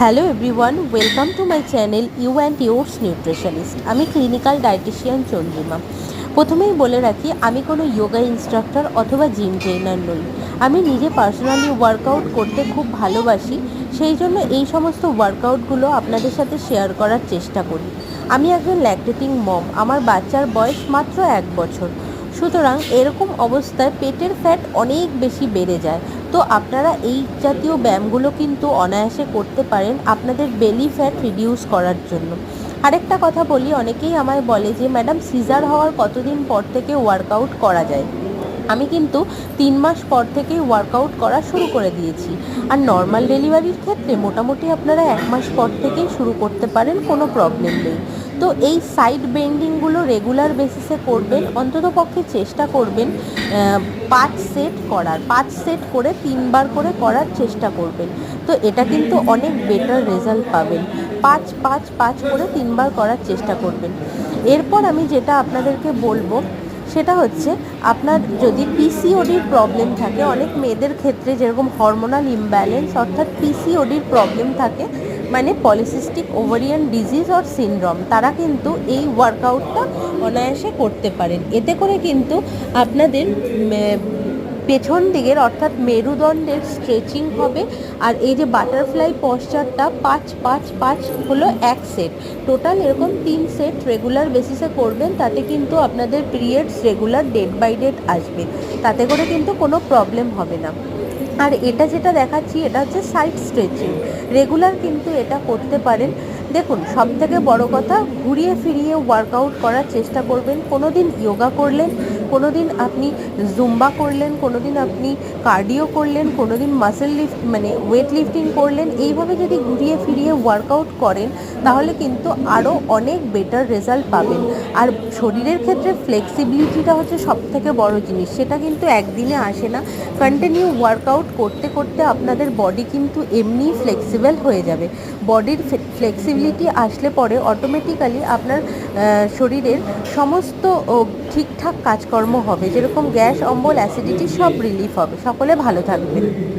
Hello everyone, welcome to my channel you and yours nutritionist. আমি clinical dietician Chandrima. প্রথমেই বলে রাখি, আমি কোনো যোগা ইনস্ট্রাক্টর অথবা জিম ট্রেনার নই। আমি নিজে পার্সোনালি ওয়ার্কআউট করতে খুব ভালোবাসি, সেই জন্য এই সমস্ত ওয়ার্কআউটগুলো আপনাদের সাথে শেয়ার করার চেষ্টা করি। আমি একজন ল্যাকটেটিং মম, আমার বাচ্চার বয়স মাত্র 1 বছর। সুতরাং এরকম অবস্থায় পেটের ফ্যাট অনেক বেশি বেড়ে যায়। তো আপনারা এই জাতীয় ব্যায়ামগুলো কিন্তু অনায়াসে করতে পারেন আপনাদের বেলি ফ্যাট রিডিউস করার জন্য। আরেকটা কথা বলি, অনেকেই আমায় বলে যে ম্যাডাম, সিজার হওয়ার কতদিন পর থেকে ওয়ার্কআউট করা যায়? আমি কিন্তু 3 মাস পর থেকেই ওয়ার্কআউট করা শুরু করে দিয়েছি। আর নর্মাল ডেলিভারির ক্ষেত্রে মোটামুটি আপনারা 1 মাস পর থেকেই শুরু করতে পারেন, কোনো প্রবলেম নেই। তো এই সাইড বেন্ডিংগুলো রেগুলার বেসিসে করবেন, অন্ততপক্ষে চেষ্টা করবেন 5 সেট করার, 5 সেট করে 3 বার করে করার চেষ্টা করবেন। তো এটা কিন্তু অনেক বেটার রেজাল্ট পাবেন। 5 করে 3 বার করার চেষ্টা করবেন। এরপর আমি যেটা আপনাদেরকে বলবো সেটা হচ্ছে, আপনার যদি পিসিওডির প্রবলেম থাকে, অনেক মেয়েদের ক্ষেত্রে যেরকম হরমোনাল ইমব্যালেন্স অর্থাৎ পিসিওডির প্রবলেম থাকে, মানে polycystic ovarian disease or syndrome, তারা কিন্তু এই ওয়ার্কআউটটা অনায়াসে করতে পারেন। এতে করে কিন্তু আপনাদের পেছন দিকের অর্থাৎ মেরুদণ্ডের স্ট্রেচিং হবে। আর এই যে বাটারফ্লাই পশ্চারটা 5 হলো 1 সেট, টোটাল এরকম 3 সেট রেগুলার বেসিসে করবেন। তাতে কিন্তু আপনাদের periods regular date by date আসবে, তাতে করে কিন্তু কোনো প্রবলেম হবে না। আর এটা যেটা দেখাচ্ছি, এটা হচ্ছে সাইড স্ট্রেচিং, রেগুলার কিন্তু এটা করতে পারেন। দেখুন, সবথেকে বড় কথা, ঘুরিয়ে ফিরিয়ে ওয়ার্কআউট করার চেষ্টা করবেন। কোনো দিন যোগা করলেন, কোনো দিন আপনি জুম্বা করলেন, কোনো দিন আপনি কার্ডিও করলেন, কোনো দিন মাসেল লিফট মানে ওয়েট লিফটিং করলেন। এইভাবে যদি ঘুরিয়ে ফিরিয়ে ওয়ার্কআউট করেন, তাহলে কিন্তু আরও অনেক বেটার রেজাল্ট পাবেন। আর শরীরের ক্ষেত্রে ফ্লেক্সিবিলিটিটা হচ্ছে সবথেকে বড় জিনিস, সেটা কিন্তু একদিনে আসে না। কন্টিনিউ ওয়ার্কআউট করতে করতে আপনাদের বডি কিন্তু এমনিই ফ্লেক্সিবল হয়ে যাবে। বডির ফ্লেক্সিবিলিটি আসলে পরে অটোমেটিক্যালি আপনার শরীরের সমস্ত ঠিকঠাক কাজকর্ম হবে, যেরকম গ্যাস, অম্বল, অ্যাসিডিটি সব রিলিফ হবে। সকলে ভালো থাকবেন।